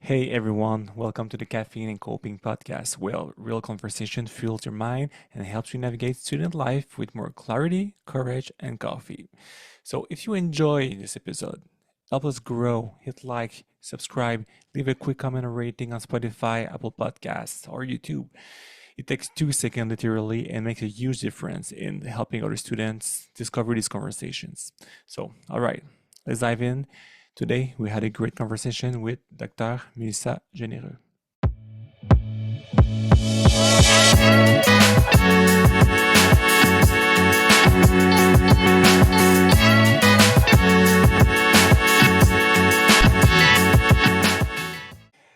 Hey everyone, welcome to the Caffeine Coping Podcast, where real conversation fuels your mind and helps you navigate student life with more clarity, courage, and coffee. So if you enjoy this episode, help us grow, hit like, subscribe, leave a quick comment or rating on Spotify, Apple Podcasts, or YouTube. It takes 2 seconds literally and makes a huge difference in helping other students discover these conversations. So, all right, let's dive in. Today, we had a great conversation with Dr. Mélissa Généreux.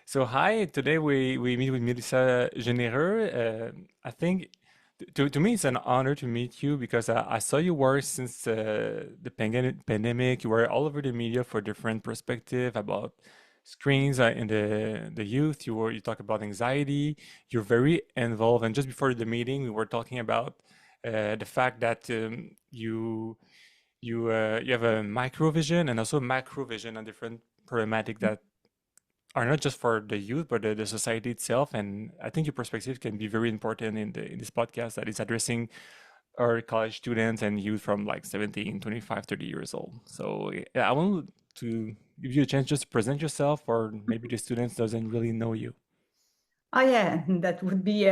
So, hi, today we meet with Mélissa Généreux. I think to me it's an honor to meet you because I saw you work since the pandemic. You were all over the media for different perspective about screens in the youth. You talk about anxiety. You're very involved. And just before the meeting, we were talking about the fact that you have a micro vision and also macro vision on different problematic that are not just for the youth but the society itself. And I think your perspective can be very important in this podcast that is addressing our college students and youth from like 17, 25, 30 years old. So yeah, I want to give you a chance just to present yourself, or maybe the students doesn't really know you. Oh yeah, that would be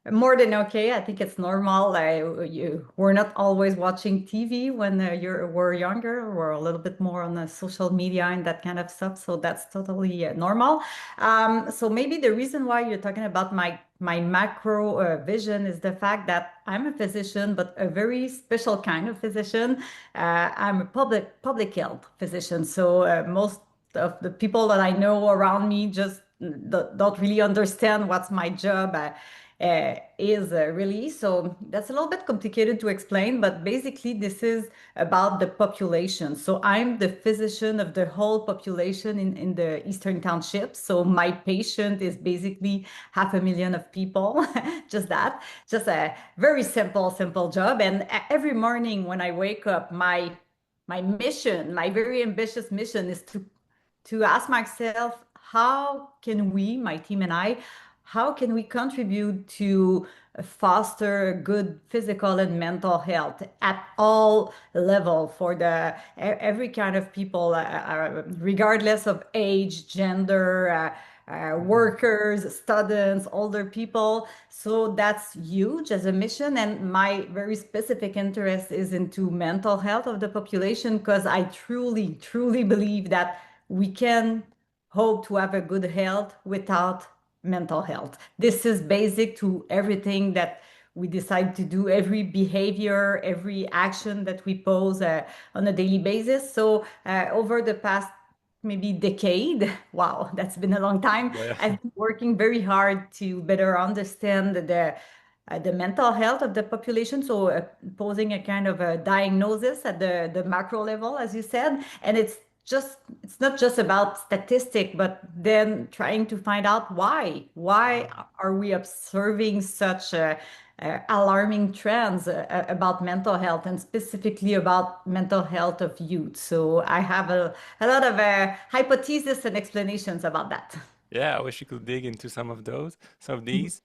more than okay. I think it's normal. We're not always watching TV when we're younger. We're a little bit more on the social media and that kind of stuff. So that's totally normal. So maybe the reason why you're talking about my macro vision is the fact that I'm a physician, but a very special kind of physician. I'm a public health physician. So most of the people that I know around me just don't really understand what's my job is really. So that's a little bit complicated to explain, but basically, this is about the population. So I'm the physician of the whole population in the Eastern Township. So my patient is basically 500,000 of people, just that, just a very simple job. And every morning when I wake up, my mission, my very ambitious mission is to ask myself, how can we, my team and I, how can we contribute to foster good physical and mental health at all level for every kind of people, regardless of age, gender, Mhm. workers, students, older people. So that's huge as a mission. And my very specific interest is into mental health of the population because I truly believe that we can hope to have a good health without mental health. This is basic to everything that we decide to do, every behavior, every action that we pose on a daily basis. So, over the past maybe decade, wow, that's been a long time, Yeah. I've been working very hard to better understand the mental health of the population. So, posing a kind of a diagnosis at the macro level, as you said, and it's not just about statistic, but then trying to find out why are we observing such alarming trends about mental health and specifically about mental health of youth. So I have a lot of hypotheses and explanations about that. Yeah, I wish you could dig into some of these.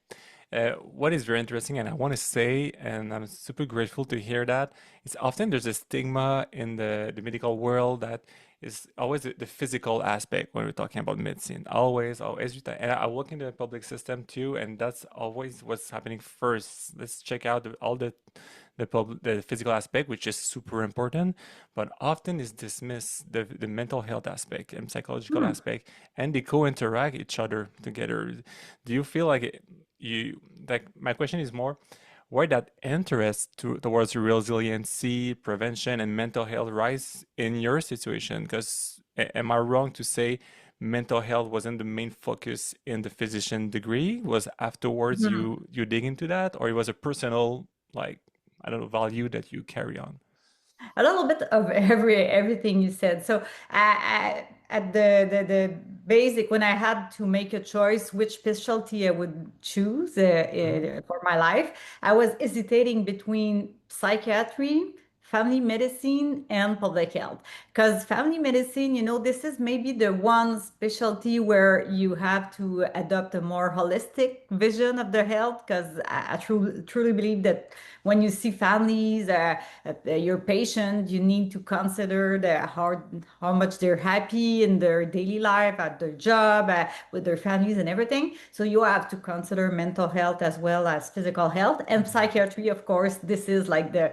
What is very interesting, and I want to say, and I'm super grateful to hear that, is often there's a stigma in the medical world that is always the physical aspect when we're talking about medicine. Always, and I work in the public system too, and that's always what's happening first. Let's check out all the physical aspect, which is super important, but often is dismissed the mental health aspect and psychological Hmm. aspect, and they co-interact each other together. Do you feel like you like my question is more why that interest towards resiliency, prevention, and mental health rise in your situation? Because am I wrong to say mental health wasn't the main focus in the physician degree? Was afterwards you dig into that, or it was a personal, like, I don't know, value that you carry on? A little bit of everything you said. So at the basic, when I had to make a choice which specialty I would choose Mhm. for my life, I was hesitating between psychiatry, family medicine and public health. Because family medicine, this is maybe the one specialty where you have to adopt a more holistic vision of the health. Because I truly believe that when you see families, your patient, you need to consider how much they're happy in their daily life, at their job, with their families and everything. So you have to consider mental health as well as physical health and psychiatry. Of course, this is like the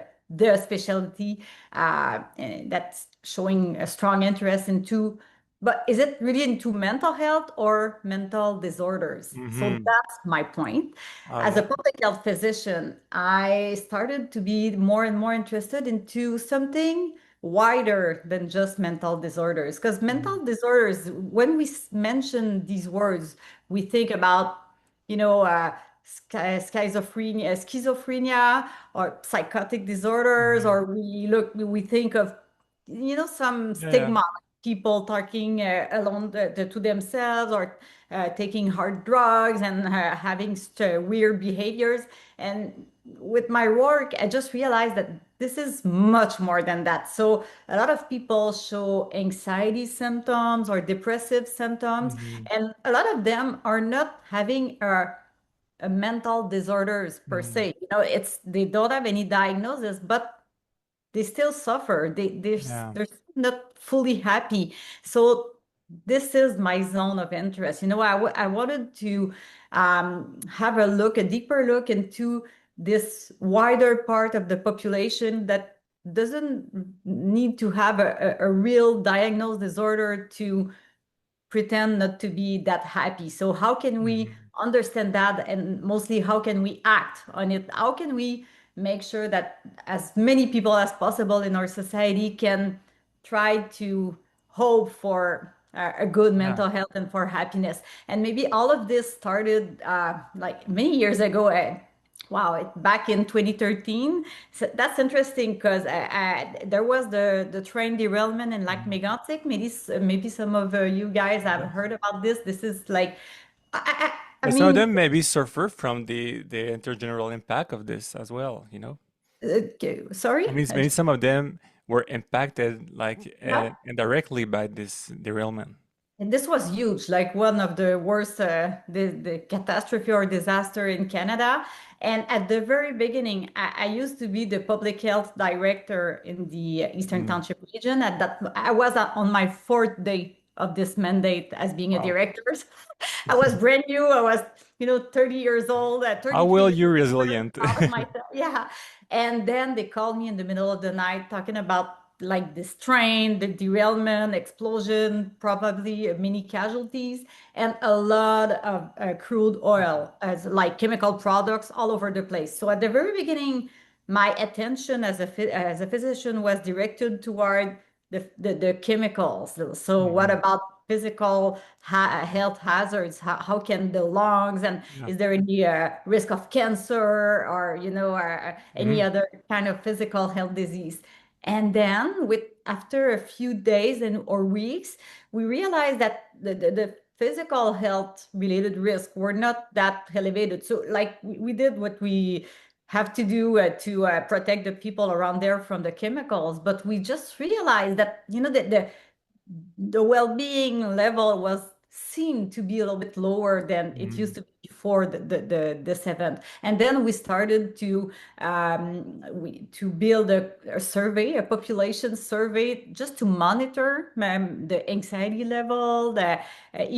specialty that's showing a strong interest into. But is it really into mental health or mental disorders? So Mm-hmm. that's my point. Oh, As a yeah. public health physician, I started to be more and more interested into something wider than just mental disorders. Because Mm-hmm. mental disorders, when we mention these words, we think about, you know, uh, schizophrenia or psychotic disorders, Mm-hmm. or we think of, some Yeah, yeah. stigma, people talking alone to themselves, or taking hard drugs and having weird behaviors. And with my work, I just realized that this is much more than that. So a lot of people show anxiety symptoms or depressive symptoms, Mm-hmm. and a lot of them are not having a mental disorders per Mm-hmm. se. They don't have any diagnosis, but they still suffer. Yeah. They're not fully happy. So this is my zone of interest. I wanted to have a deeper look into this wider part of the population that doesn't need to have a real diagnosed disorder to pretend not to be that happy. So how can we Mm-hmm. understand that, and mostly how can we act on it? How can we make sure that as many people as possible in our society can try to hope for a good Yeah. mental health and for happiness? And maybe all of this started like many years ago. Wow, back in 2013. So that's interesting because there was the train derailment in Lac Mm-hmm. Mégantic. Maybe some of you guys have Yeah. heard about this. This is like, I And some of mean, them maybe suffer from the intergeneral impact of this as well, you know? sorry. I mean, maybe some of them were impacted like Yeah. indirectly by this derailment. And this was huge, like one of the worst, the catastrophe or disaster in Canada. And at the very beginning, I used to be the public health director in the Eastern Mm. Township region. At that, I was on my fourth day of this mandate as being a Wow. director. I was brand new. I was, 30 years old, How 33 well years you're old, resilient. proud of myself. Yeah. And then they called me in the middle of the night talking about like this train, the derailment, explosion, probably many casualties, and a lot of crude oil as like chemical products all over the place. So at the very beginning, my attention as a physician was directed toward the chemicals. So what Mhm. about physical health hazards? How can the lungs, and Yeah. is there any risk of cancer, or any Mhm. other kind of physical health disease? And then with after a few days or weeks, we realized that the physical health related risks were not that elevated. So like we did what we have to do to protect the people around there from the chemicals, but we just realized that, the well-being level was seemed to be a little bit lower than it used Mhm. to be before this event. And then we started to build a survey, a population survey, just to monitor the anxiety level, the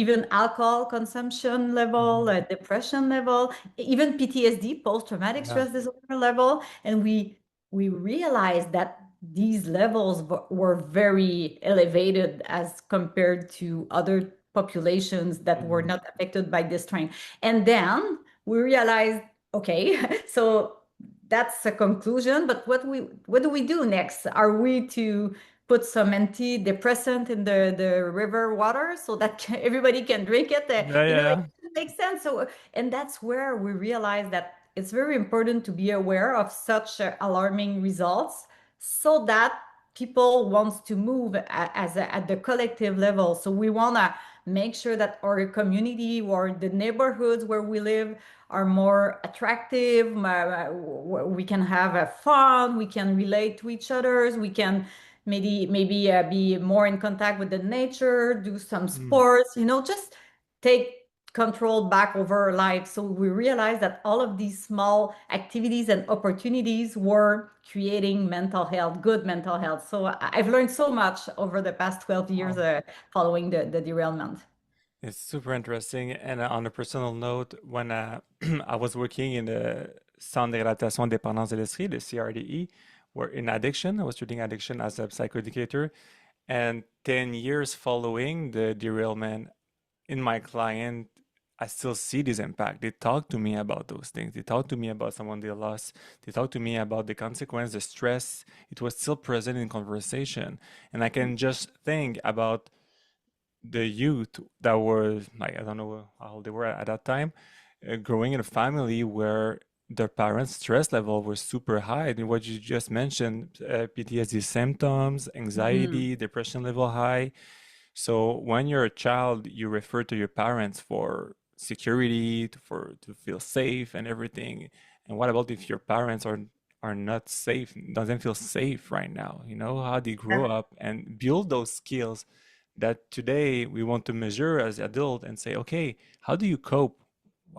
even alcohol consumption level, Mhm. depression level, even PTSD, post-traumatic Yeah. stress disorder level. And we realized that these levels were very elevated as compared to other populations that were Mhm. not affected by this strain. And then we realized, okay, so that's a conclusion, but what do we do next? Are we to put some antidepressant in the river water so that everybody can drink it? Yeah, yeah, It yeah. doesn't make sense. So, and that's where we realized that it's very important to be aware of such alarming results so that people wants to move at the collective level. So we want to make sure that our community or the neighborhoods where we live are more attractive. We can have a fun, we can relate to each others, we can maybe be more in contact with the nature, do some Mm. sports, just take control back over our life. So we realized that all of these small activities and opportunities were creating mental health, good mental health. So I've learned so much over the past 12 years Wow. following the derailment. It's super interesting. And on a personal note, when I was working in the Centre de Réadaptation Dépendance de l'Esprit, the CRDE, where in addiction, I was treating addiction as a psychoeducator. And 10 years following the derailment in my client, I still see this impact. They talk to me about those things. They talk to me about someone they lost. They talk to me about the consequence, the stress. It was still present in conversation. And I can just think about the youth that was like, I don't know how old they were at that time, growing in a family where their parents' stress level was super high. And what you just mentioned, PTSD symptoms, Mhm. anxiety, depression level high. So when you're a child, you refer to your parents for security, to feel safe and everything. And what about if your parents are not safe, doesn't feel safe right now? You know, how they grow up and build those skills that today we want to measure as adult and say, okay, how do you cope?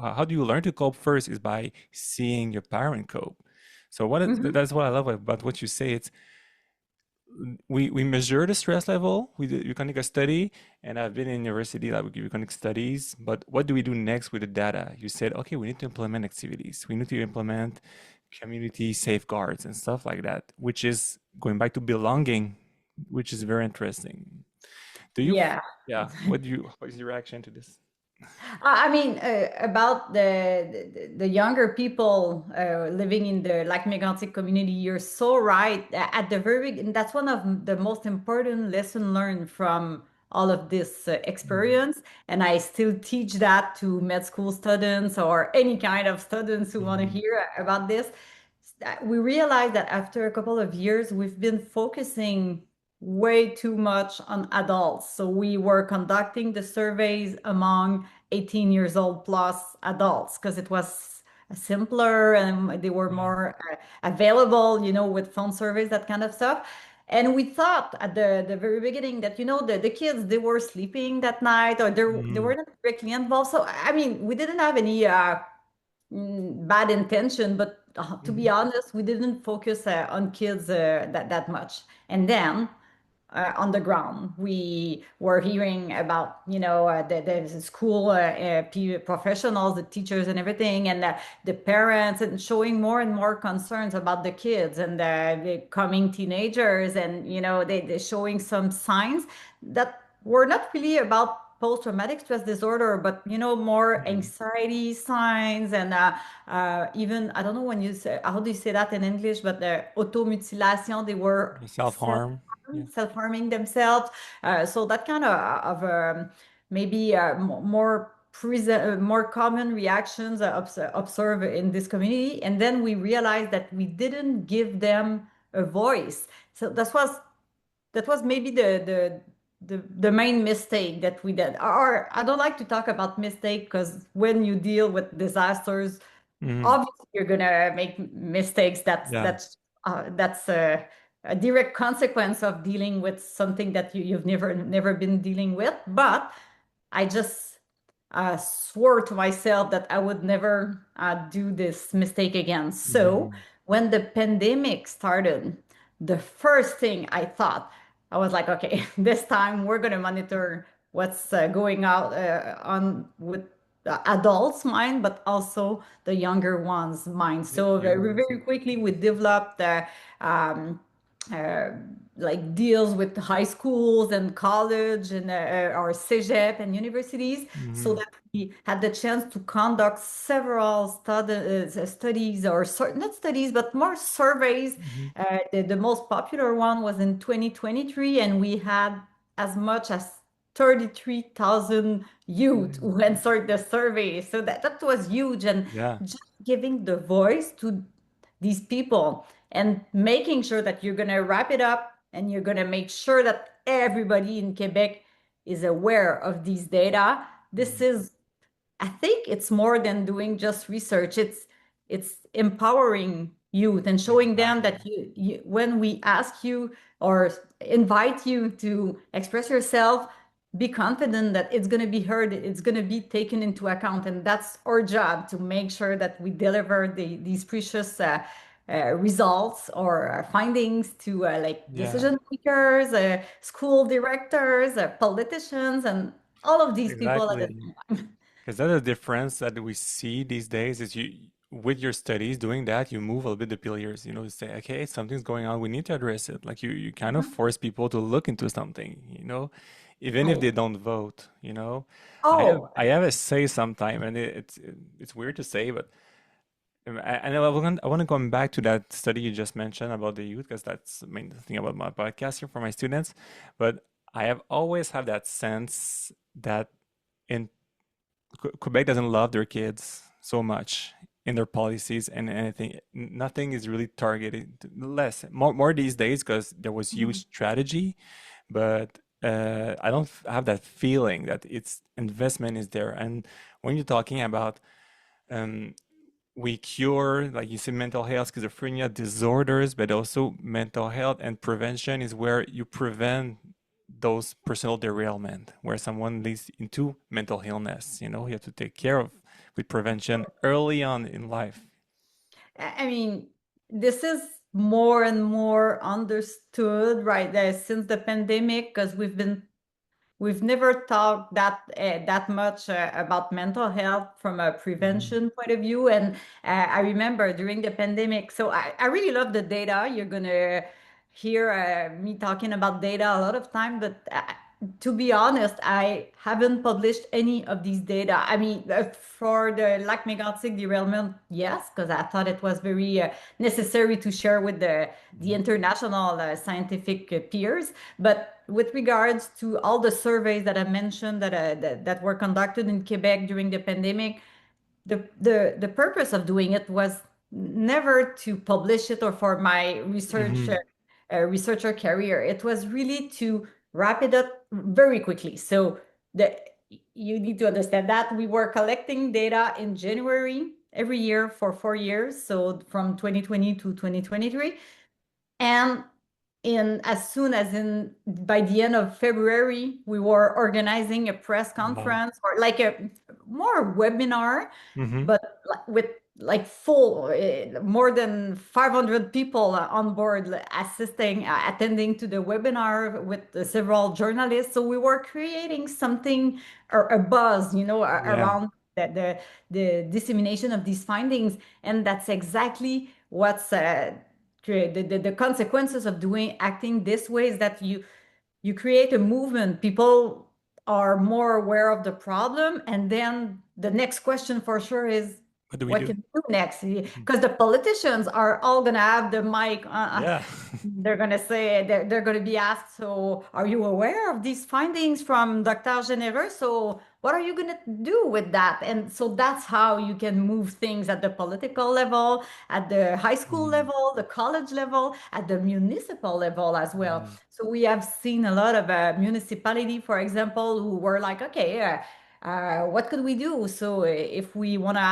How do you learn to cope first is by seeing your parent cope. So Mhm. that's what I love about what you say. It's we measure the stress level. We conduct a study, and I've been in university like we conduct studies. But what do we do next with the data? You said, okay, we need to implement activities. We need to implement community safeguards and stuff like that, which is going back to belonging, which is very interesting. Do you, Yeah. yeah, what is your reaction to this? I mean, about the younger people living in the Lac Mégantic community, you're so right. At the very beginning, that's one of the most important lesson learned from all of this Mhm. experience. And I still teach that to med school students or any kind of students who want to Mhm. hear about this. We realized that after a couple of years, we've been focusing way too much on adults. So we were conducting the surveys among 18 years old plus adults because it was simpler and they were Yeah. more available, with phone surveys, that kind of stuff. And we thought at the very beginning that, the kids, they were sleeping that night or they Mhm. were not directly involved. So, I mean, we didn't have any bad intention, but to be Mhm. honest, we didn't focus on kids that much. And then on the ground. We were hearing about, the school professionals, the teachers and everything, and the parents, and showing more and more concerns about the kids and the coming teenagers. And, they're showing some signs that were not really about post-traumatic stress disorder, but, more Mhm. anxiety signs and even, I don't know when you say, how do you say that in English, but the automutilation, they were Self-harm. Yeah. self-harming themselves. So that kind of maybe more present, more common reactions observed in this community. And then we realized that we didn't give them a voice. So that was maybe the main mistake that we did. Or I don't like to talk about mistake because when you deal with disasters, Mhm. obviously you're gonna make mistakes. That's Yeah. that's that's a direct consequence of dealing with something that you've never been dealing with. But I just swore to myself that I would never do this mistake again. So Mhm. when the pandemic started, the first thing I thought, I was like, okay, this time we're going to monitor what's going out on with the adults' mind, but also the younger ones' mind. The So youth. very quickly we developed um, uh, like deals with high schools and college and or CEGEP and universities, so Mhm. that we had the chance to conduct several studies or not studies, but more surveys. Mhm. The most popular one was in 2023, and we had as much as 33,000 youth Mhm. who answered the survey. So that was huge. And Yeah. just giving the voice to these people and making sure that you're going to wrap it up and you're going to make sure that everybody in Quebec is aware of these data, this Mhm. is, I think it's more than doing just research. It's empowering youth and showing them Exactly. that when we ask you or invite you to express yourself, be confident that it's going to be heard, it's going to be taken into account, and that's our job to make sure that we deliver these precious results or findings to like Yeah, decision makers, school directors, politicians, and all of these people at the exactly. same time. Because that's the difference that we see these days is you with your studies doing that, you move a little bit the pillars, you say, okay, something's going on, we need to address it. Like you kind of force people to look into something, even if I they don't vote. oh I have a say sometime, and it's weird to say, but I want to come back to that study you just mentioned about the youth because that's the main thing about my podcast here for my students. But I have always had that sense that in Quebec doesn't love their kids so much in their policies and anything. Nothing is really targeted less more these days because there was huge mhm. strategy, but I don't have that feeling that its investment is there. And when you're talking about um, we cure, like you said, mental health, schizophrenia, disorders, but also mental health and prevention is where you prevent those personal derailment, where someone leads into mental illness. You have to take care of with prevention early on in life. I mean, this is more and more understood right there since the pandemic because we've never talked that much about mental health from a Mhm. prevention point of view. And I remember during the pandemic, so I really love the data. You're gonna hear me talking about data a lot of time, but to be honest, I haven't published any of these data. I mean, for the lac mégantic derailment, yes, because I thought it was very necessary to share with the Mhm. international scientific peers. But with regards to all the surveys that I mentioned that were conducted in Quebec during the pandemic, the purpose of doing it was never to publish it or for my Mhm. researcher career. It was really to wrap it up very quickly. So the you need to understand that we were collecting data in January every year for 4 years, so from 2020 to 2023. And in as soon as in by the end of February, we were organizing a press Wow. conference or like a more webinar, Mhm. but with like full more than 500 people on board assisting attending to the webinar with several journalists. So we were creating something or a buzz, Yeah. around the dissemination of these findings. And that's exactly what's the consequences of doing acting this way is that you create a movement. People are more aware of the problem, and then the next question for sure is What do we what do? can we do next? Mhm. Because the politicians are all going to have the mic. Yeah. They're going to say they're going to be asked, so are you aware of these findings from Dr. Généreux? So what are you going to do with that? And so that's how you can move things at the political level, at the high school Mhm. level, the college level, at the municipal level as well. Mhm. So we have seen a lot of municipality, for example, who were like, okay, what could we do? So if we want to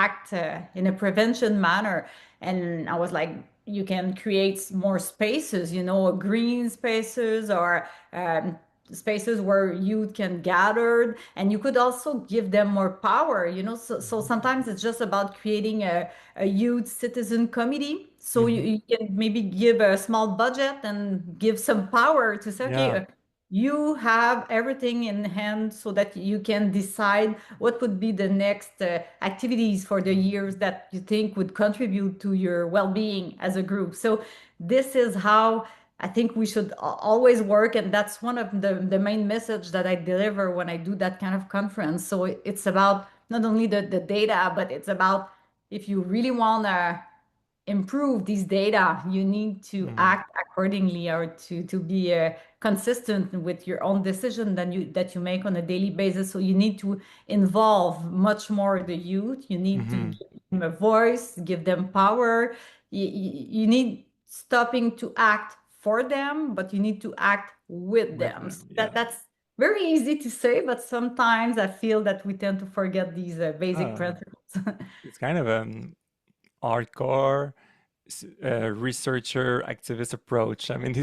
act in a prevention manner, and I was like, you can create more spaces, green spaces or spaces where youth can gather, and you could also give them more power. So sometimes it's just about creating a youth citizen committee. So you, Mhm. you can maybe give a small budget and give some power to say, okay, Yeah. you have everything in hand so that you can decide what would be the next activities for the years that you think would contribute to your well-being as a group. So this is how I think we should always work, and that's one of the main message that I deliver when I do that kind of conference. So it's about not only the data, but it's about if you really want to improve these data, you need to Mhm. act accordingly or to be consistent with your own decision that you make on a daily basis. So you need to involve much more the youth. You need to Mhm. give them a voice, give them power. You need stopping to act for them, but you need to act with With them. them. So Yeah. that's very easy to say, but sometimes I feel that we tend to forget these basic Oh, principles. it's kind of hardcore researcher activist approach. I mean,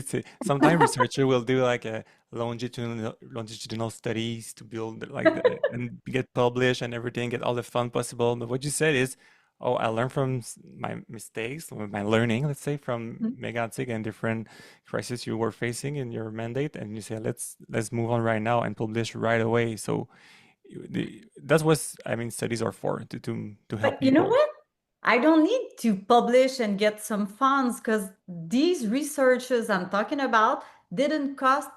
sometimes researcher will do like a longitudinal studies to build like and get published and everything, get all the fun possible. But what you said is, oh, I learned from my mistakes, or my learning, let's say, from Megatic and different crises you were facing in your mandate, and you say, let's move on right now and publish right away. So that's what I mean. Studies are for to help But you know people. what? I don't need to publish and get some funds because these researches I'm talking about didn't cost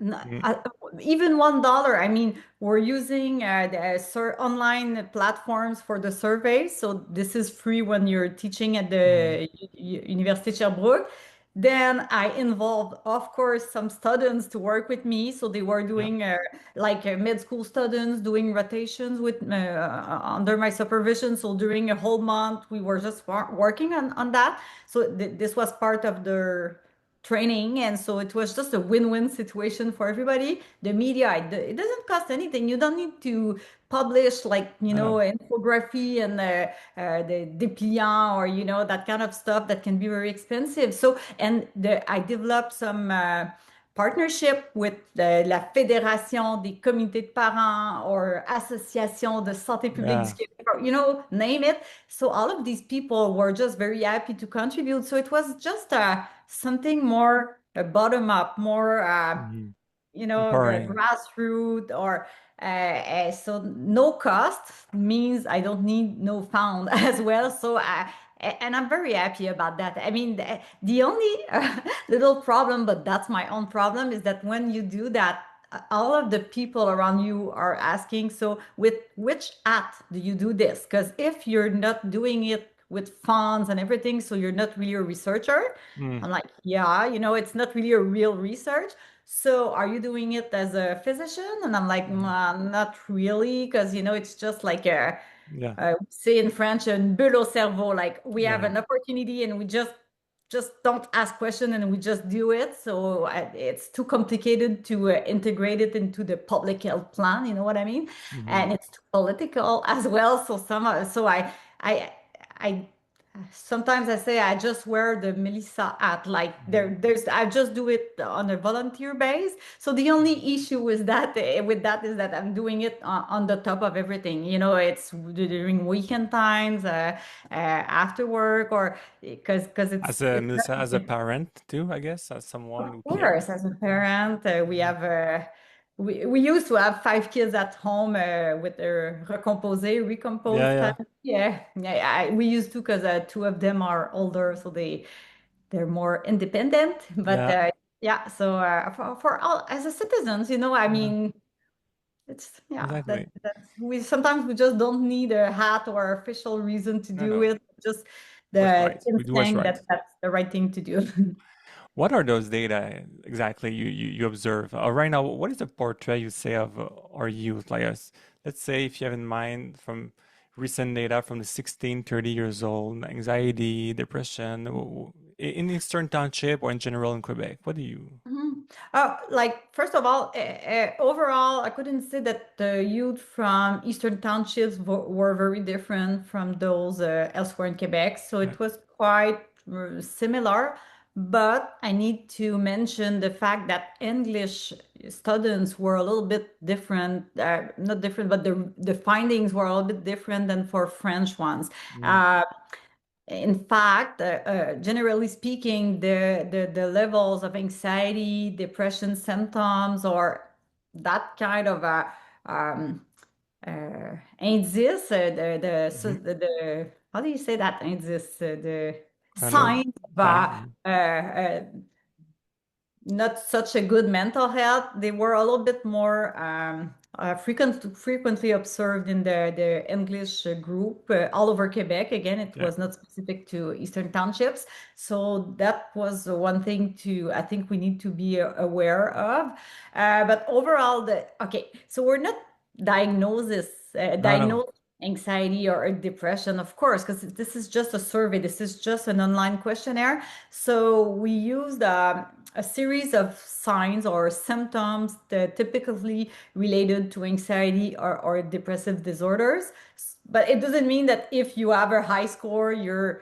N- Mm, uh, even $1. I mean, we're using the online platforms for the surveys. So this is free when you're teaching at mm, the University Sherbrooke. Then I involved, of course, some students to work with me. So they were yeah. doing like med school students doing rotations with under my supervision. So during a whole month, we were just working on that. So this was part of their training, and so it was just a win-win situation for everybody. The media, it doesn't cost anything. You don't need to publish like I know. infography and the dépliant, or that kind of stuff that can be very expensive. So and I developed some partnership with la Fédération des comités de parents or Association de santé publique du Yeah. Québec, or, name it. So all of these people were just very happy to contribute. So it was just something more bottom up, more Mhm. the Empowering. grassroots, or so no cost means I don't need no fund as well. So and I'm very happy about that. I mean, the only little problem, but that's my own problem, is that when you do that, all of the people around you are asking, so with which hat do you do this? Because if you're not doing it with funds and everything, so you're not really a researcher. Mm, I'm like, yeah, it's not really a real research. So are you doing it as a physician? And I'm like, mhm. Not really, because it's just like Yeah. we say in French, un bulle au cerveau. Like we have Yeah. an opportunity and we just don't ask questions and we just do it. So it's too complicated to integrate it into the public health plan. You know what I mean? Hmm. And it's too political as well. So I I sometimes I say I just wear the Mélissa hat. Like Hmm. I just do it on a volunteer base. So the only issue with that is that I'm doing it on the top of everything. It's during weekend times, after work, or because As a it's Melissa, as a parent too, I guess, as someone of who course, cares. as a parent, we Mhm. have we used to have 5 kids at home with their Yeah, recompose yeah, family. Yeah, yeah, we used to, because two of them are older, so they're more independent. But yeah, yeah, so for all as a citizens, I yeah, mean, it's yeah exactly. that's we just don't need a hat or official reason to No, do no, it. Just what's the right? We do what's instinct right. that that's the right thing to do. What are those data exactly you observe? Right now, what is the portrait you say of our youth? Like us, let's say if you have in mind from recent data from the 16, 30 years old, anxiety, depression, in Eastern Township or in general in Quebec, what do you? Mhm. Like first of all, overall, I couldn't say that the youth from Eastern Townships were very different from those elsewhere in Quebec. So Yeah. it was quite similar. But I need to mention the fact that English students were a little bit different, not different, but the findings were a little bit different than for French ones. Mm, Uh, in fact, generally speaking, the levels of anxiety, depression symptoms, or that kind of um, indice, mhm. how do you say that indice? The I don't know. signs of Sign. not such a good mental health. They were a little bit more frequently observed in the English group all over Quebec. Again, it Yeah. was not specific to Eastern Townships. So that was one thing I think we need to be aware of. But overall, okay, so we're not No, no. diagnosing anxiety or depression, of course, because this is just a survey. This is just an online questionnaire. So we used a series of signs or symptoms that typically related to anxiety or depressive disorders. But it doesn't mean that if you have a high score, you're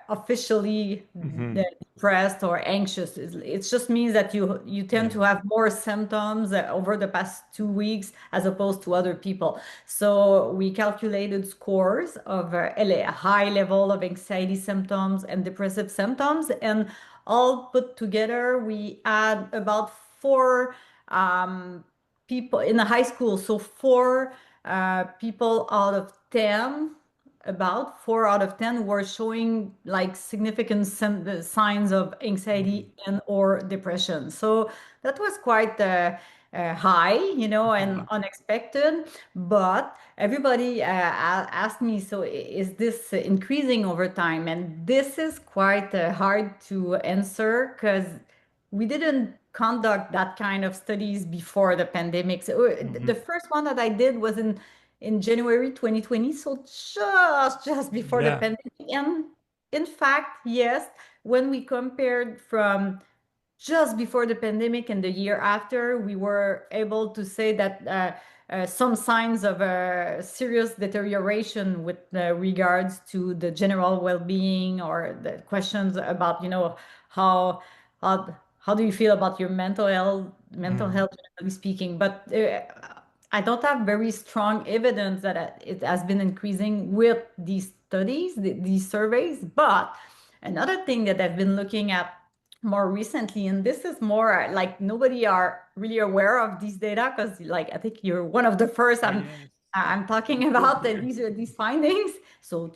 officially Mm-hmm. depressed or anxious. It just means that you tend Yeah. to have more symptoms over the past 2 weeks as opposed to other people. So we calculated scores of a high level of anxiety symptoms and depressive symptoms, and all put together, we had about four um, people in the high school. So four people out of 10, about 4 out of 10 were showing like significant signs of Mm-hmm. anxiety and or depression. So that was quite high, and Mm-hmm. unexpected. But everybody asked me, so is this increasing over time? And this is quite hard to answer because we didn't conduct that kind of studies before the pandemic. So the Mm-hmm. first one that I did was in January 2020, so just before the Yeah. pandemic. And in fact, yes, when we compared from just before the pandemic and the year after, we were able to say that some signs of serious deterioration with regards to the general well-being or the questions about, how how how do you feel about your mental Mm-hmm. health, generally speaking. But I don't have very strong evidence that it has been increasing with these studies, these surveys. But another thing that I've been looking at more recently, and this is more like nobody are really aware of these data because like I think you're one of the first Oh, I'm yes. I'm talking It's good about here. these findings. So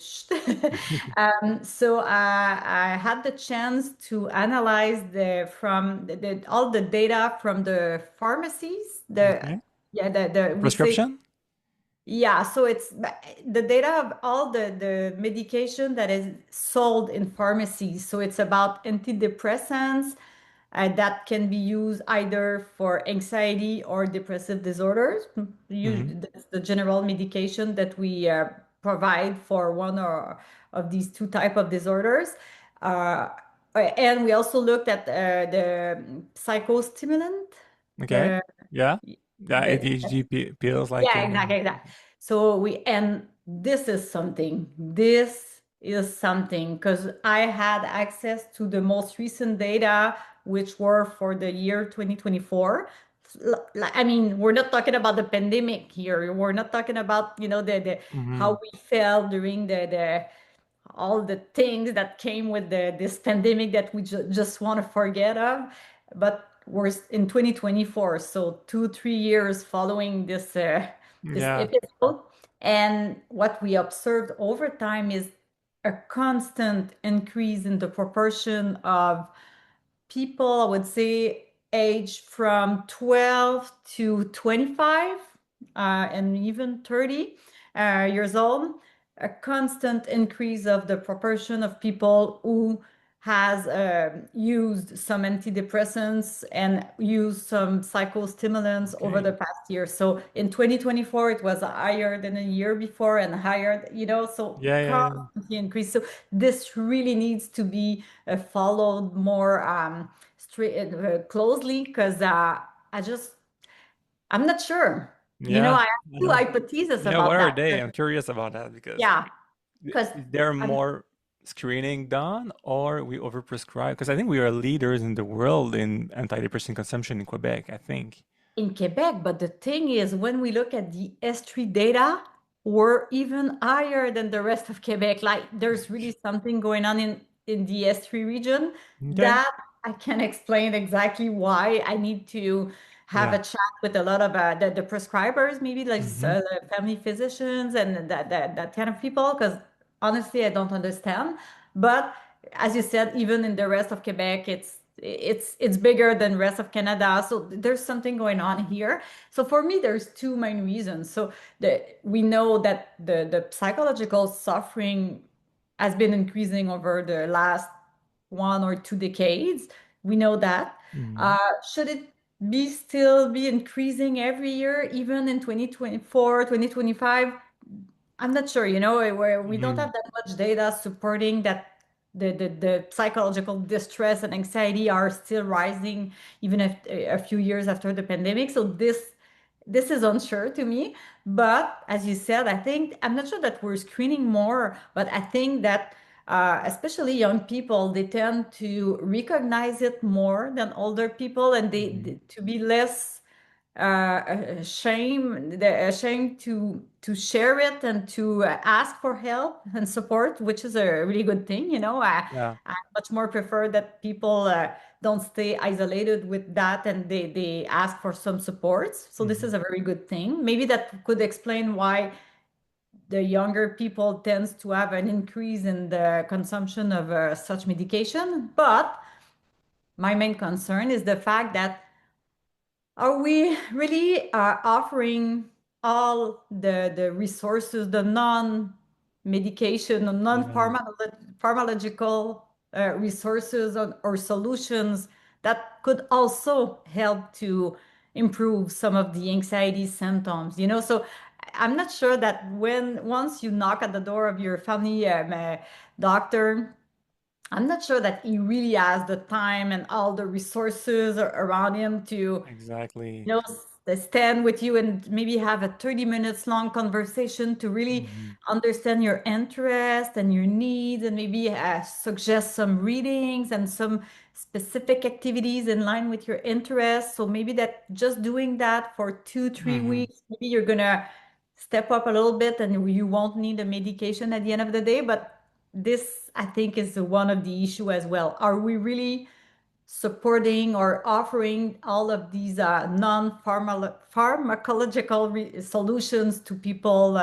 I had the chance to analyze all the data from the pharmacies, Okay. the we say, Prescription? yeah, so it's the data of all the medication that is sold in pharmacies. So it's about antidepressants that can be used either for anxiety or depressive disorders. Mm-hmm. That's the general medication that we provide for one or of these two type of disorders. Uh, and we also looked at the psychostimulant, Okay. the Yeah. The the ADHD pills like yeah, in. exactly, exactly. So and this is something because I had access to the most recent data, which were for the year 2024. I mean, we're not talking about the pandemic here. We're not talking about, the Mm-hmm. how we felt during the all the things that came with this pandemic that we just want to forget of. But we're in 2024, so 2, 3 years following this Yeah. episode. And what we observed over time is a constant increase in the proportion of people, I would say, age from 12 to 25 and even 30 years old, a constant increase of the proportion of people who has used some antidepressants and used some psychostimulants over the Okay. past year. So in 2024, it was higher than a year before and higher, so Yeah, yeah, yeah. constantly increased. So this really needs to be followed more straight closely because I'm not sure. Yeah. I have I two know. hypotheses Yeah, what about are that. they? I'm curious about that because Yeah, because is there more screening done or we overprescribe? Because I think we are leaders in the world in antidepressant consumption in Quebec, I think. in Quebec, but the thing is, when we look at the S3 data, we're even higher than the rest of Quebec. Like there's really something going on in the S3 region Okay. that I can explain exactly why. I need to have Yeah. a chat with a lot of the prescribers, maybe like Mm-hmm. the family physicians and that kind of people, because honestly, I don't understand. But as you said, even in the rest of Quebec, it's bigger than rest of Canada. So there's something going on here. So for me, there's two main reasons. So we know that the psychological suffering has been increasing over the last 1 or 2 decades. We know that. Mm-hmm. Uh, should it be increasing every year, even in 2024, 2025? I'm not sure, where we don't Mm-hmm. have that much data supporting that the psychological distress and anxiety are still rising even if a few years after the pandemic. So this is unsure to me. But as you said, I think I'm not sure that we're screening more, but I think that especially young people, they tend to recognize it more than older people, and Hmm. to be less they're ashamed to share it and to ask for help and support, which is a really good thing. Yeah. I much more prefer that people don't stay isolated with that, and they ask for some support. So this Hmm. is a very good thing. Maybe that could explain why the younger people tends to have an increase in the consumption of such medication. But my main concern is the fact that are we really offering all the resources, the non-medication, the Yeah. non-pharmacological resources or solutions that could also help to improve some of the anxiety symptoms? So I'm not sure that when once you knock at the door of your family doctor, I'm not sure that he really has the time and all the resources around him to Exactly. stand with you and maybe have a 30 minutes long conversation to really Hmm. understand your interest and your needs, and maybe suggest some readings and some specific activities in line with your interests. So maybe that just doing that for 2, 3 Hmm. weeks, maybe you're gonna step up a little bit and you won't need a medication at the end of the day. But this, I think, is one of the issue as well. Are we really supporting or offering all of these non-pharmacological solutions to people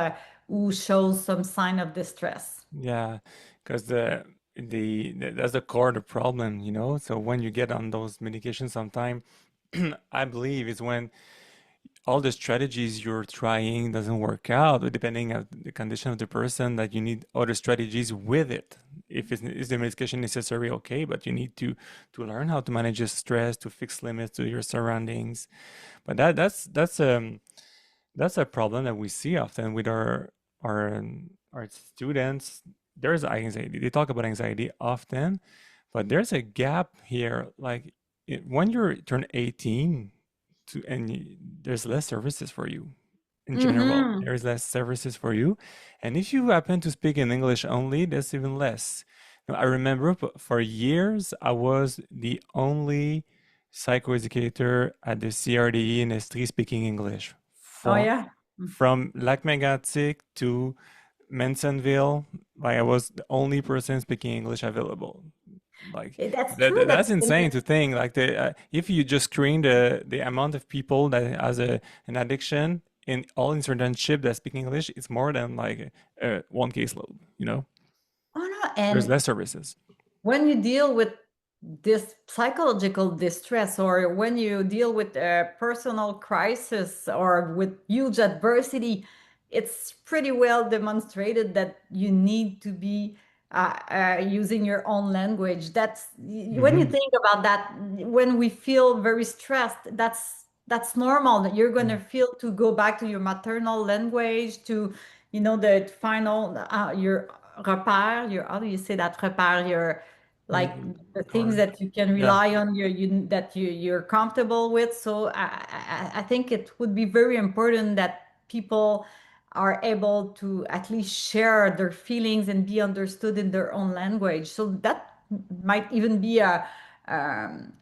who show some sign of distress? Yeah, because that's the core of the problem, you know. So when you get on those medications, sometime I believe is when all the strategies you're trying doesn't work out, or depending on the condition of the person, that you need other strategies with it. If is the medication necessary, okay, but you need to learn how to manage your stress, to fix limits to your surroundings. But that's a problem that we see often with our students. There's anxiety. They talk about anxiety often, but there's a gap here. Like when you turn 18, there's less services for you in general. Mm-hmm. There is less services for you, and if you happen to speak in English only, there's even less. Now, I remember for years I was the only psychoeducator at the CRDE in Estrie speaking English. Oh, For yeah. from Lac Mégantic to Mansonville, like I was the only person speaking English available. Like That's true that's that insane to think. Like if you just screen the amount of people that has an addiction in all internship that speak English, it's more than like one caseload. You know, oh no, there's and less services. when you deal with this psychological distress, or when you deal with a personal crisis or with huge adversity, it's pretty well demonstrated that you need to be using your own language. That's when you Hmm. think about that, when we feel very stressed, that's normal that you're going Yeah, to feel to go back to your maternal language, to the final your repère, your, how do you say that, repère, your, like, the things or that you can yeah, rely on, that you're comfortable with. So I think it would be very important that people are able to at least share their feelings and be understood in their own language. So that might even be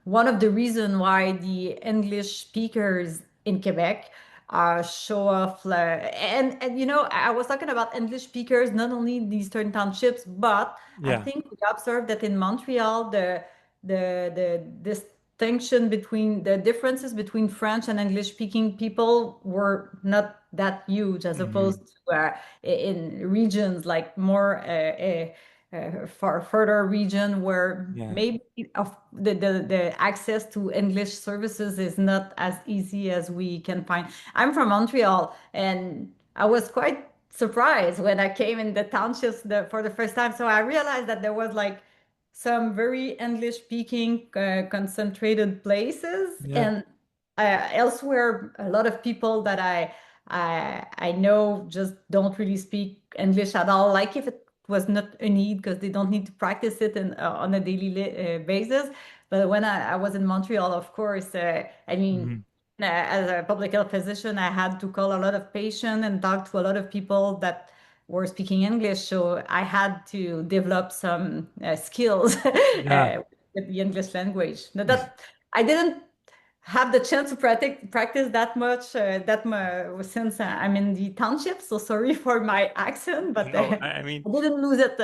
one of the reasons why the English speakers in Quebec show off. And I was talking about English speakers, not only in the Eastern Townships, but I yeah. think we observed that in Montreal, the distinction between the differences between French and English speaking people were not that huge, as Hmm. opposed to in regions like more far further region, where Yeah. maybe of the access to English services is not as easy as we can find. I'm from Montreal, and I was quite surprised when I came in the townships for the first time. So I realized that there was like some very English speaking concentrated places, Yeah. and elsewhere a lot of people that I know just don't really speak English at all. Like if it was not a need because they don't need to practice it on a daily basis. But when I was in Montreal, of course, I mean, Mhm. as a public health physician, I had to call a lot of patients and talk to a lot of people that were speaking English. So I had to develop some skills Yeah. with the English language. Now that I didn't have the chance to practice that much since I'm in the township. So sorry for my accent, but No, I mean, I didn't lose it.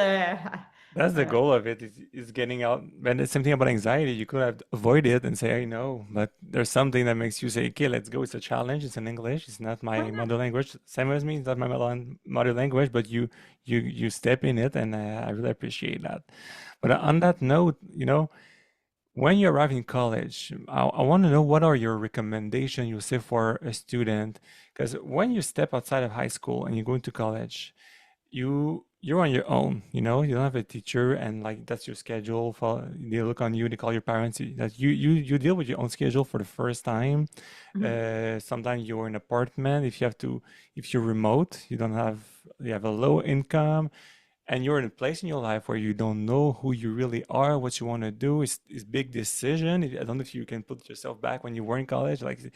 that's the Uh, goal of it is getting out. And it's something about anxiety. You could have avoided it and say, I know, but there's something that makes you say, okay, let's go. It's a challenge. It's in English. It's not my mother language. Same as me. It's not my mother language, but you step in it, and I really appreciate that. But on that note, when you arrive in college, I want to know what are your recommendations you say for a student? Because when you step outside of high school and you go into college, you're on your own, you don't have a teacher and like that's your schedule for they look on you, they call your parents that you deal with your own schedule for the first time. mhm, Sometimes you're in an apartment if you're remote, you have a low income and you're in a place in your life where you don't know who you really are, what you want to do. It's big decision. I don't know if you can put yourself back when you were in college, like, is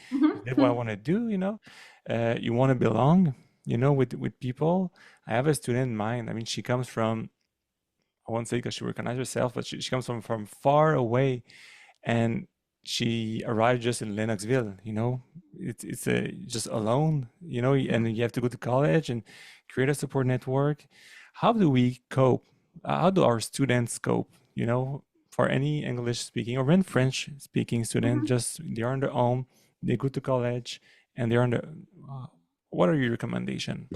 that what I mhm, want to do? You want to belong, with people. I have a student in mind. I mean, she comes from, I won't say because she recognizes herself, but she comes from far away, and she arrived just in Lennoxville. It's just alone. And you have to go to college and create a support network. How do we cope? How do our students cope? For any English speaking or even French speaking student, mhm. just they're on their own. They go to college and they're on the. Uh, what are your recommendations?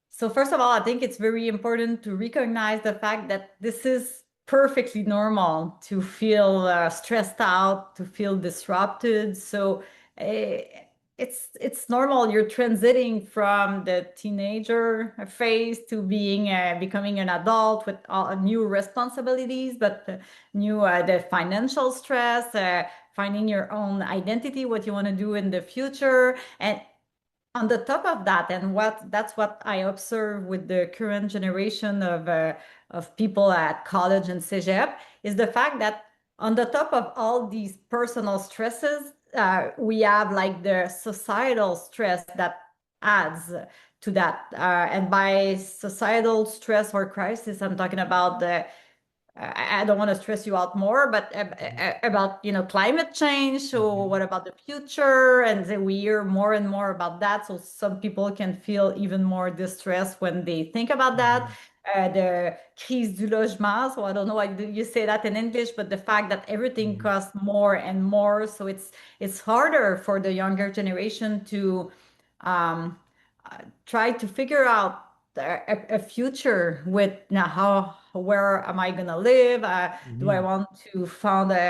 So first of all, I think it's very important to recognize the fact that this is perfectly normal to feel stressed out, to feel disrupted. So uh, it's normal. You're transiting from the teenager phase to being becoming an adult with all new responsibilities, but new the financial stress, finding your own identity, what you want to do in the future, and on the top of that, and that's what I observe with the current generation of people at college and CEGEP, is the fact that on the top of all these personal stresses, we have like the societal stress that adds to that. And by societal stress or crisis, I'm talking about the I don't want to stress you out more, but about climate change. So Mhm. what about the future? And then we hear more and more about that. So some people can feel even more distressed when they think about that. Mhm. The crise du logement. So I don't know why you say that in English, but the fact that everything Mhm. costs more and more. So it's harder for the younger generation to um, try to figure out a future with now how where am I gonna live? Do I Mhm. want to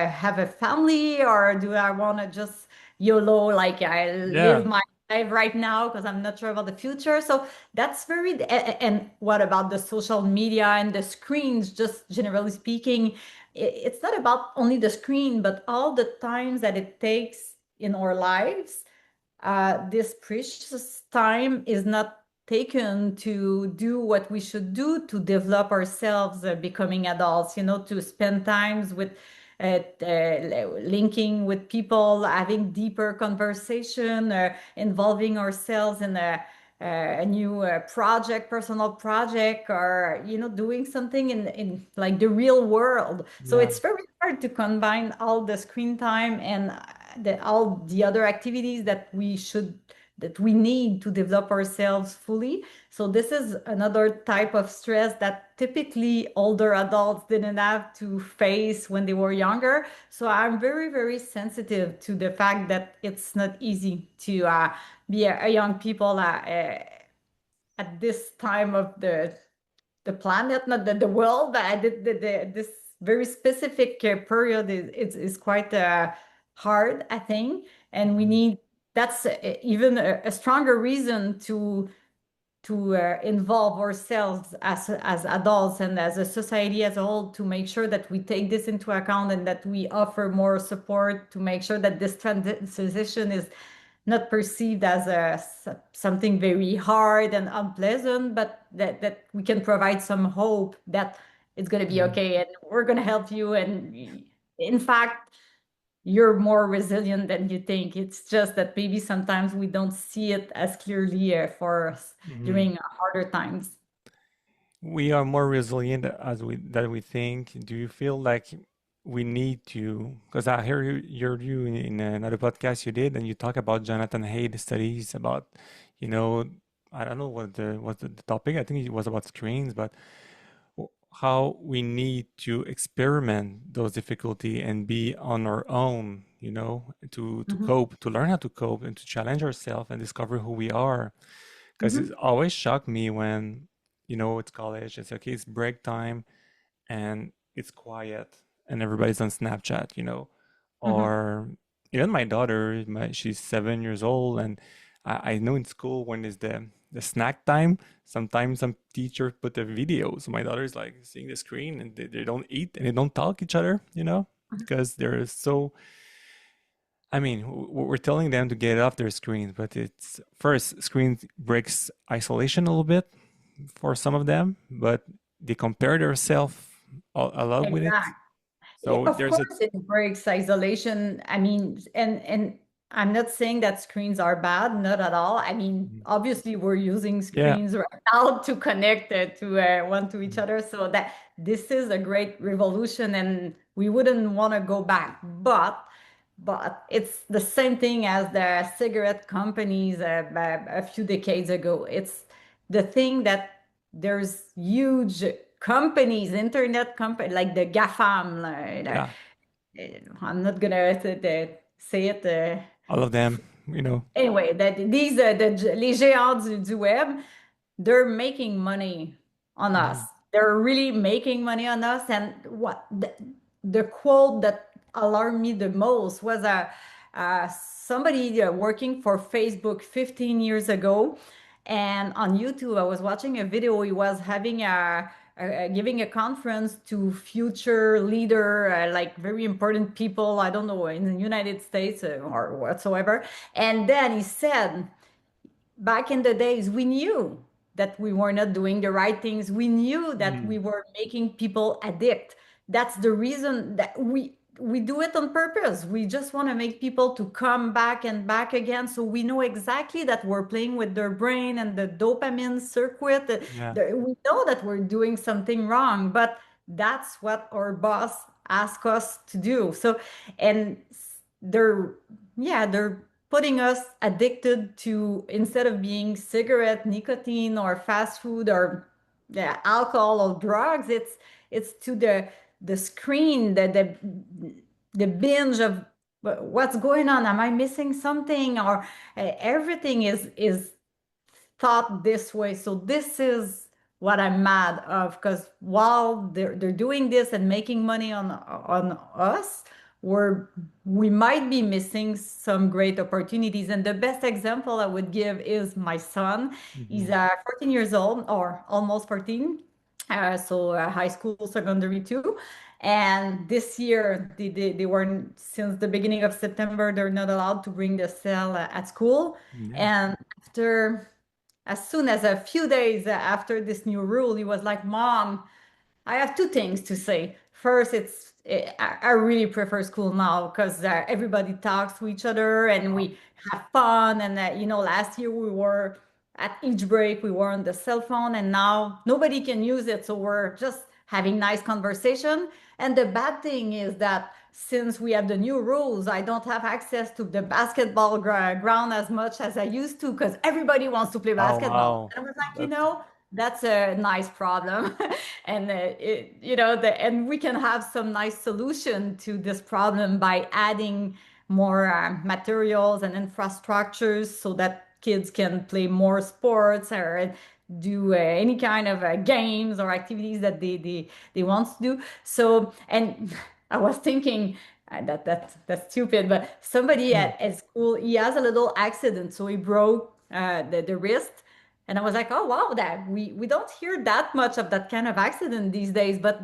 have a family or do I want to just YOLO like I live Yeah. my life right now because I'm not sure about the future? So that's and what about the social media and the screens? Just generally speaking, it's not about only the screen, but all the times that it takes in our lives this precious time is not taken to do what we should do to develop ourselves becoming adults, to spend times with linking with people, having deeper conversation, involving ourselves in a new project, personal project, or doing something in like the real world. So Yeah. it's very hard to combine all the screen time and all the other activities that we need to develop ourselves fully. So this is another type of stress that typically older adults didn't have to face when they were younger. So I'm very, very sensitive to the fact that it's not easy to be a young people at this time of the planet, not the world, but this very specific period is quite hard, I think, and we Mhm. need that's even a stronger reason to involve ourselves as adults and as a society as a whole to make sure that we take this into account and that we offer more support to make sure that this transition is not perceived as something very hard and unpleasant, but that we can provide some hope that it's going to be Mhm. okay and we're going to help you. And in fact, you're more resilient than you think. It's just that maybe sometimes we don't see it as clearly for us Mhm. during harder times. We are more resilient as we than we think. Do you feel like we need to? Because I heard you in another podcast you did, and you talk about Jonathan Haidt studies about, you know, I don't know what the topic. I think it was about screens, but how we need to experiment those difficulty and be on our own, to Mhm. cope, to learn how to cope, and to challenge ourselves and discover who we are. Because it's Mhm. always shocked me when, it's college, it's okay, it's break time, and it's quiet, and everybody's on Snapchat, Mhm. or even my daughter, she's 7 years old, and I know in school when it's the snack time, sometimes some teacher put a video, so my daughter is like seeing the screen, and they don't eat and they don't talk each other, because they're so. I mean, we're telling them to get off their screens, but it's first screen breaks isolation a little bit for some of them, but they compare themselves a lot with it. Exactly. Yeah, So of there's a course, it breaks isolation. I mean, and I'm not saying that screens are bad, not at all. I mean, Mhm. obviously, we're using Yeah. screens right now to connect to one to each Mhm. other. So that this is a great revolution, and we wouldn't want to go back. But it's the same thing as the cigarette companies a few decades ago. It's the thing that there's huge companies, internet company like the GAFAM. Yeah. I'm not gonna say it. All of them. Anyway, that these les géants du web, they're making money on us. Mhm. They're really making money on us. And what the quote that alarmed me the most was somebody working for Facebook 15 years ago. And on YouTube, I was watching a video. He was having giving a conference to future leader, like very important people, I don't know, in the United States or whatsoever. And then he said, back in the days, we knew that we were not doing the right things. We knew that we Mhm. were making people addict. That's the reason that we do it on purpose. We just want to make people to come back and back again. So we know exactly that we're playing with their brain and the dopamine circuit. Yeah. We know that we're doing something wrong, but that's what our boss asked us to do. So, and they're, yeah, they're putting us addicted to, instead of being cigarette, nicotine, or fast food, or yeah, alcohol or drugs, it's to the screen, the binge of what's going on. Am I missing something? Or everything is thought this way. So this is what I'm mad of, because while they're doing this and making money on us, we're we might be missing some great opportunities. And the best example I would give is my son. He's Mhm. 14 years old, or almost 14. So high school, secondary too. And this year, they weren't, since the beginning of September, they're not allowed to bring the cell at school. Yeah. And after as soon as a few days after this new rule, he was like, Mom, I have two things to say. First, I really prefer school now because everybody talks to each other and Wow. we have fun. And last year we were at each break we were on the cell phone, and now nobody can use it, so we're just having nice conversation. And the bad thing is that since we have the new rules, I don't have access to the basketball ground as much as I used to because everybody wants to play Oh, basketball. wow. And I was like, That's that's a nice problem. And and we can have some nice solution to this problem by adding more materials and infrastructures so that kids can play more sports or do any kind of games or activities that they want to do. So, and I was thinking that's stupid, but somebody at school, he has a little accident, so he broke the wrist. And I was like, oh wow, that we don't hear that much of that kind of accident these days. But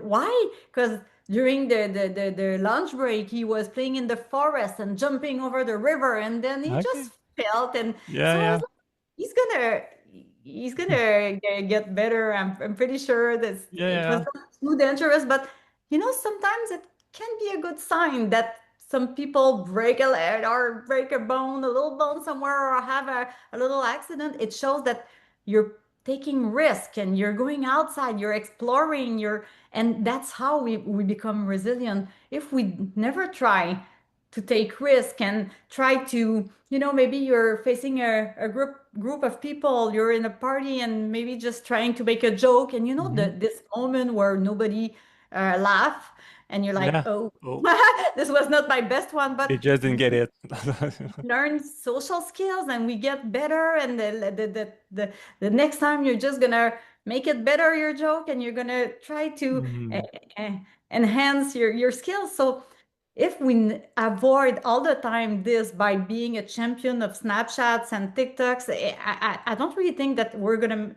why? Because during the lunch break, he was playing in the forest and jumping over the river, and then he Okay. just felt. And Yeah, so I was yeah. like, he's gonna he's gonna get better. I'm pretty sure that Yeah, it was yeah. not too dangerous, but sometimes it can be a good sign that some people break a leg or break a bone, a little bone somewhere, or have a little accident. It shows that you're taking risk and you're going outside, you're exploring, and that's how we become resilient. If we never try to take risk and try to, maybe you're facing a group of people, you're in a party and maybe just trying to make a joke, and Hmm. this moment where nobody laugh, and you're like, Yeah. oh, Oh, this was not my best one, but they just didn't get it. learn social skills and we get better, and the next time you're just gonna make it better, your joke, and you're gonna try to uh, Mhm. uh, enhance your skills. So if we avoid all the time this by being a champion of Snapchats and TikToks, I don't really think that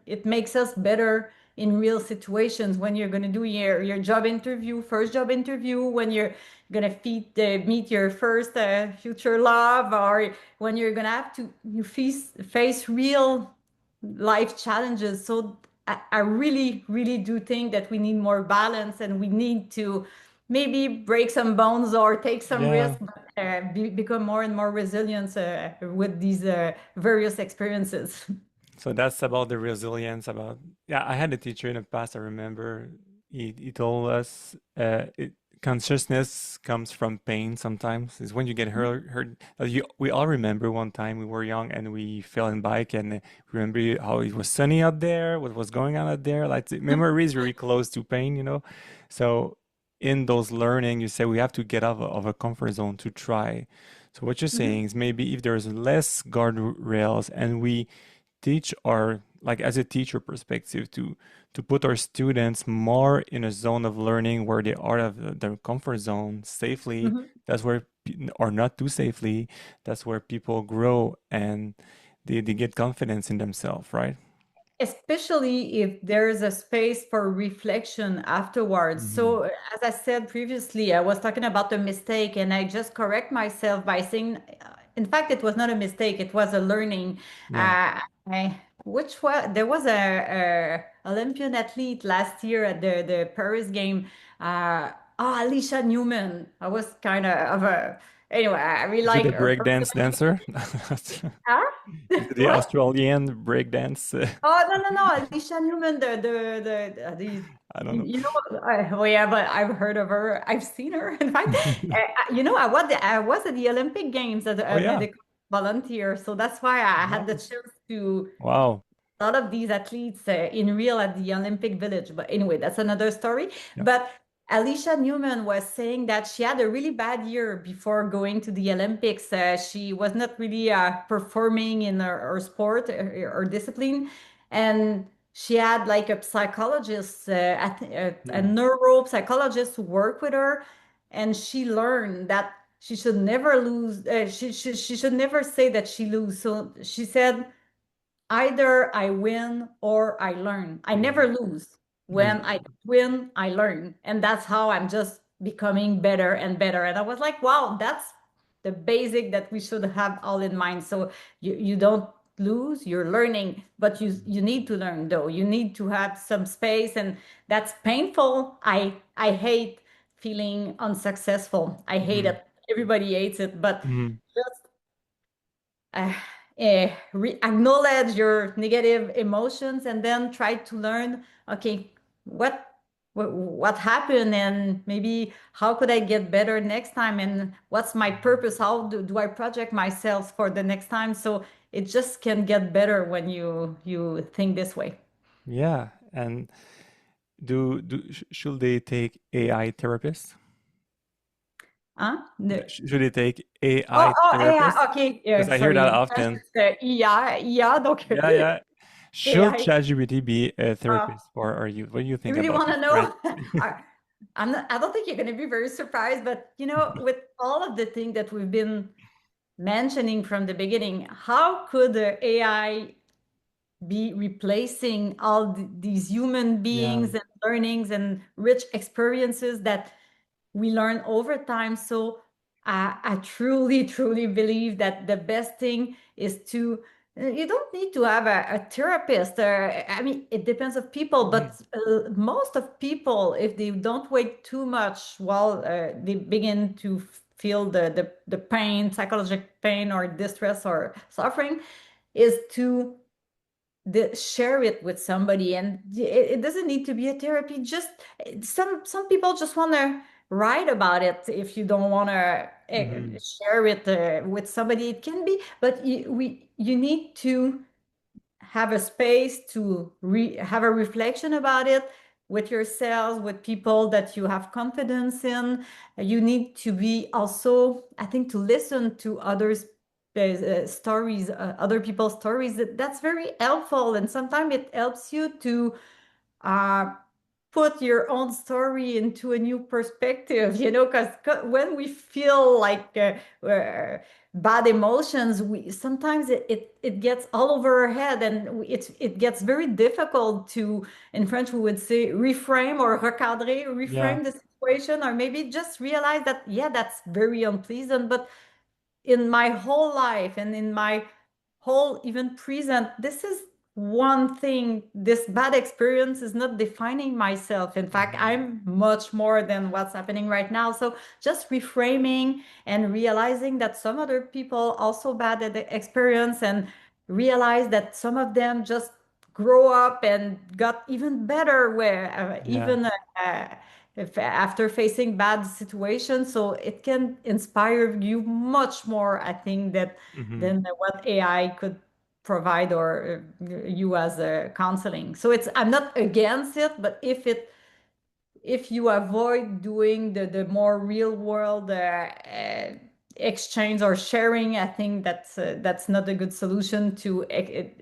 it makes us better in real situations. When you're going to do your job interview, first job interview, when you're going to meet your first future love, or when you're going to have to face real life challenges. So I really, really do think that we need more balance, and we need to maybe break some bones or take some Yeah. risks, but become more and more resilient with these various experiences. So that's about the resilience. About yeah, I had a teacher in the past. I remember he told us consciousness comes from pain. Sometimes is when you get hurt. We all remember one time we were young and we fell in bike and remember how it was sunny out there, what was going on out there. Like the memory is very close to pain, you know. So in those learning, you say we have to get out of a comfort zone to try. So what you're Mhm. saying is maybe if there's less guardrails and we teach our like as a teacher perspective to put our students more in a zone of learning where they are of their comfort zone safely. Mhm. That's where or not too safely, that's where people grow and they get confidence in themselves, right? Especially if there is a space for reflection afterwards. Hmm. So, as I said previously, I was talking about the mistake, and I just correct myself by saying, in fact, it was not a mistake; it was a learning. Yeah. Which was there was a Olympian athlete last year at the Paris game. Alicia Newman. I was kind of a anyway. I really Is it like a her. breakdance dancer? Huh? Is it the What? Australian breakdance? Oh, no, no, no. Alicia Newman, I don't know. you know, oh yeah, but I've heard of her. I've seen her. In fact, I was at the Olympic Games as Oh a yeah. medical volunteer, so that's why I had the Nice. chance to Wow. a lot of these athletes in real at the Olympic Village. But anyway, that's another story. Yeah. But Alicia Newman was saying that she had a really bad year before going to the Olympics. She was not really performing in her sport or discipline. And she had like a psychologist, a Mm. neuropsychologist who worked with her. And she learned that she should never lose. She should never say that she lose. So she said, either I win or I learn. I never Mm. lose. When I Mm. win, I learn. And that's how I'm just becoming better and better. And I was like, wow, that's the basic that we should have all in mind. So you don't lose, you're learning, but you need to learn though. You need to have some space, and that's painful. I hate feeling unsuccessful. I hate Mm. it. Everybody hates it, but Mm. just uh, acknowledge your negative emotions and then try to learn, okay, what happened, and maybe how could I get better next time, and what's my purpose, how do I project myself for the next time. So it just can get better when you think this way. Yeah. And should they take AI therapists? Huh? Should they take Oh, AI oh, therapists? yeah, okay, yeah, Because I hear that sorry. often. C'est IA, IA, donc Yeah, yeah. Should AI. ChatGPT be a Uh, therapist for our youth? What do you You think really about want this to trend? know? I, I don't think you're going to be very surprised, but with all of the things that we've been mentioning from the beginning, how could the AI be replacing all these human Yeah. beings and learnings and rich experiences that we learn over time. So I truly, truly believe that the best thing is to, you don't need to have a therapist. I mean, it depends of people, Mhm. but most of people, if they don't wait too much while they begin to feel the pain, psychological pain or distress or suffering, is to share it with somebody. And it doesn't need to be a therapy. Just some people just want to write about it. If you don't want to Mhm. share it with somebody, it can be, but you need to have a space to have a reflection about it with yourselves, with people that you have confidence in. You need to be also, I think, to listen to others' stories, other people's stories. That's very helpful, and sometimes it helps you to uh, put your own story into a new perspective, because when we feel like bad emotions, we sometimes it gets all over our head, and it gets very difficult to, in French we would say, reframe or recadrer, Yeah. reframe the situation, or maybe just realize that, yeah, that's very unpleasant, but in my whole life and in my whole even present, this is one thing. This bad experience is not defining myself. In fact, Mhm. I'm much more than what's happening right now. So just reframing and realizing that some other people also bad at the experience, and realize that some of them just grow up and got even better, where Yeah. even if after facing bad situations. So it can inspire you much more, I think, that Mhm. than what AI could provide, or you as a counseling. So it's, I'm not against it, but if you avoid doing the more real world exchange or sharing, I think that's not a good solution to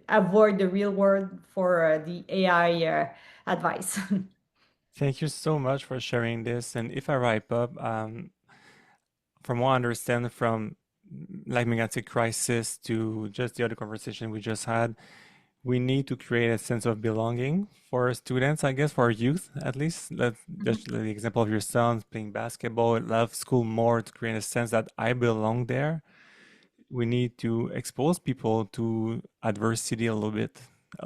avoid the real world for the AI advice. Thank you so much for sharing this. And if I wrap up, from what I understand from like Megantech crisis to just the other conversation we just had, we need to create a sense of belonging for students, I guess, for our youth at least. Let just the example of your son playing basketball, love school more to create a sense that I belong there. We need to expose people to adversity a little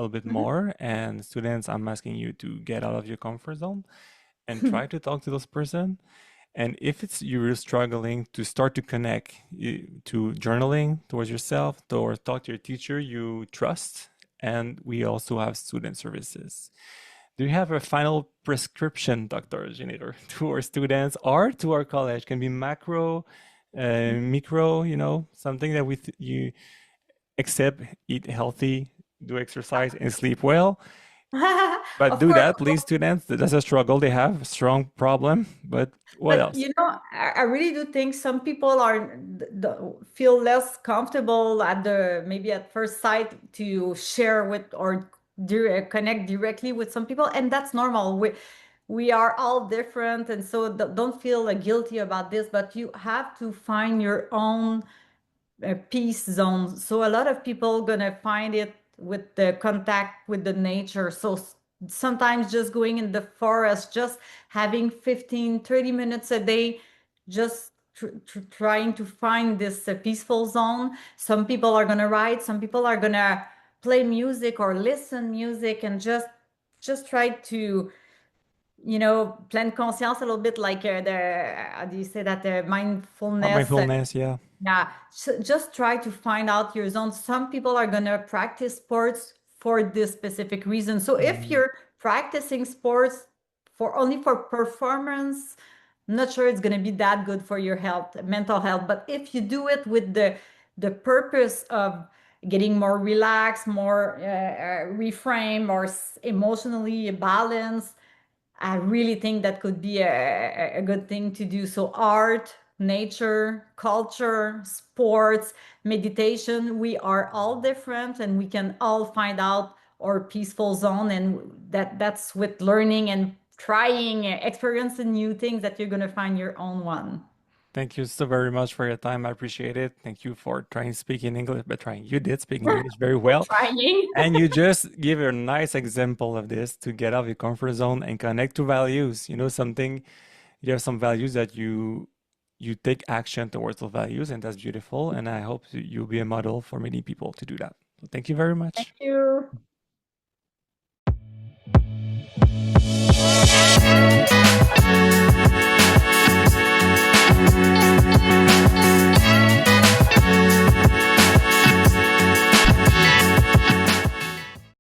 bit more. And students, I'm asking you to get out of your comfort zone and try to talk to those person. And if it's you're struggling to start to connect to journaling towards yourself, or talk to your teacher you trust, and we also have student services. Do you have a final prescription, Dr. Généreux, to our students or to our college? Can be macro, micro, something that you accept, eat healthy, do exercise, and sleep well. But Of do course. that, please, students. That's a struggle they have, a strong problem. But what But else? I really do think some people feel less comfortable at the maybe at first sight to share with or connect directly with some people, and that's normal. We are all different, and so don't feel guilty about this. But you have to find your own peace zones. So a lot of people gonna find it with the contact with the nature. So sometimes just going in the forest, just having 15, 30 minutes a day, just trying to find this peaceful zone. Some people are gonna write, some people are gonna play music or listen music, and just try to, pleine conscience, a little bit like the how do you say that, mindfulness. Mindfulness, yeah. Yeah, so just try to find out your zone. Some people are going to practice sports for this specific reason. So if Mhm. you're practicing sports for only for performance, I'm not sure it's going to be that good for your health, mental health. But if you do it with the purpose of getting more relaxed, more reframe, or emotionally balanced, I really think that could be a good thing to do. So art, nature, culture, sports, meditation, we are all different, and we can all find out our peaceful zone. And that's with learning and trying, experiencing new things, that you're going to find your own one. Thank you so very much for your time. I appreciate it. Thank you for trying to speak in English, but trying. You did speak in English very well. Trying. And you just give a nice example of this to get out of your comfort zone and connect to values. Something you have some values that you take action towards those values, and that's beautiful. And I hope you'll be a model for many people to do that. So thank you very Thank much. you.